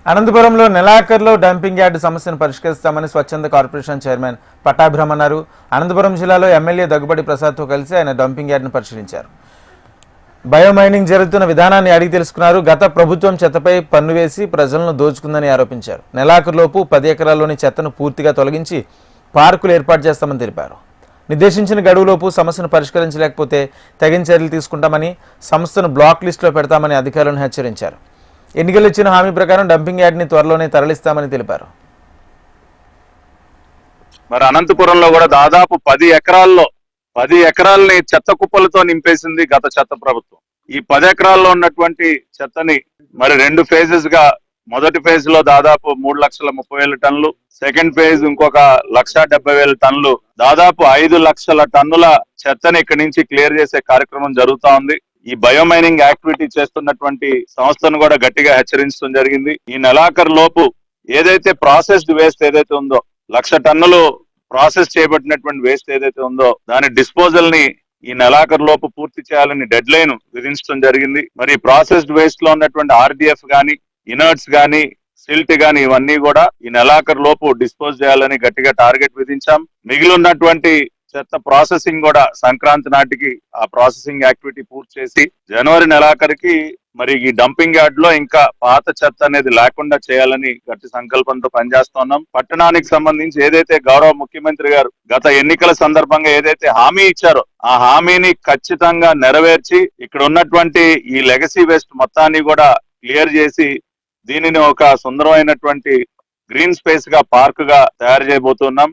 అనంతపురంలో నెలాఖరులో dumping yard సమస్యను పరిష్కరిస్తామని స్వచ్ఛంద కార్పొరేషన్ చైర్మన్ పట్టాభిరామ్ అన్నారు. అనంతపురం జిల్లాలో ఎమ్మెల్యే దగ్గుబాటి ప్రసాద్తో కలిసి ఆయన డంపింగ్ యార్డును పరిశీలించారు. బయోమైనింగ్ జరుగుతున్న విధానాన్ని అడిగి తెలుసుకున్నారు. గత ప్రభుత్వం చెత్తపై పన్ను వేసి ప్రజలను దోచుకుందని ఆరోపించారు. నెలాఖరులోపు 10 ఎకరాల్లోని చెత్తను పూర్తిగా తొలగించి పార్కులు ఏర్పాటు చేస్తామని తెలిపారు. నిర్దేశించిన గడువులోపు సమస్యను పరిష్కరించలేకపోతే తగిన చర్యలు తీసుకుంటామని, సంస్థను బ్లాక్ లిస్టులో పెడతామని అధికారులను హెచ్చరించారు. ఎన్నికలు ఇచ్చిన హామీ ప్రకారం డంపింగ్ యార్డ్ ని త్వరలోనే తరలిస్తామని తెలిపారు. మరి అనంతపురంలో కూడా దాదాపు 10 ఎకరాలని చెత్త కుప్పలతో నింపేసింది గత చెత్త ప్రభుత్వం. ఈ 10 ఎకరాల్లో ఉన్నటువంటి చెత్తని మరి 2 ఫేజెస్ గా, మొదటి ఫేజ్ లో దాదాపు 3,30,000 టన్నులు, సెకండ్ ఫేజ్ ఇంకొక 1,70,000 టన్నులు, దాదాపు 5 లక్షల టన్నుల చెత్తని ఇక్కడి నుంచి క్లియర్ చేసే కార్యక్రమం జరుగుతా ఉంది. ఈ బయోమైనింగ్ యాక్టివిటీ చేస్తున్నటువంటి సంస్థను కూడా గట్టిగా హెచ్చరించడం జరిగింది. ఈ నెలాఖరు లోపు ఏదైతే ప్రాసెస్డ్ వేస్ట్ ఏదైతే ఉందో, 1,00,000 టన్నులు ప్రాసెస్ చేయబడినటువంటి వేస్ట్ ఏదైతే ఉందో దాని డిస్పోజల్ ని ఈ నెలాఖరు లోపు పూర్తి చేయాలని డెడ్ లైన్ విధించడం జరిగింది. మరి ప్రాసెస్డ్ వేస్ట్ లో ఉన్నటువంటి ఆర్డిఎఫ్ గానీ, ఇనర్ట్స్ గానీ, సిల్ట్ గానీ ఇవన్నీ కూడా ఈ నెలాఖరు లోపు డిస్పోజ్ చేయాలని గట్టిగా టార్గెట్ విధించాం. మిగిలి ఉన్నటువంటి చెత్త ప్రాసెసింగ్ కూడా సంక్రాంతి నాటికి ఆ ప్రాసెసింగ్ యాక్టివిటీ పూర్తి చేసి జనవరి నెలాఖరికి మరి ఈ డంపింగ్ యార్డ్ లో ఇంకా పాత చెత్త అనేది లేకుండా చేయాలని గట్టి సంకల్పంతో పనిచేస్తున్నాం. పట్టణానికి సంబంధించి ఏదైతే గౌరవ ముఖ్యమంత్రి గారు గత ఎన్నికల సందర్భంగా ఏదైతే హామీ ఇచ్చారో ఆ హామీని ఖచ్చితంగా నెరవేర్చి ఇక్కడ ఉన్నటువంటి ఈ లెగసీ వేస్ట్ మొత్తాన్ని కూడా క్లియర్ చేసి దీనిని ఒక సుందరమైనటువంటి గ్రీన్ స్పేస్ గా, పార్క్ గా తయారు చేయబోతున్నాం.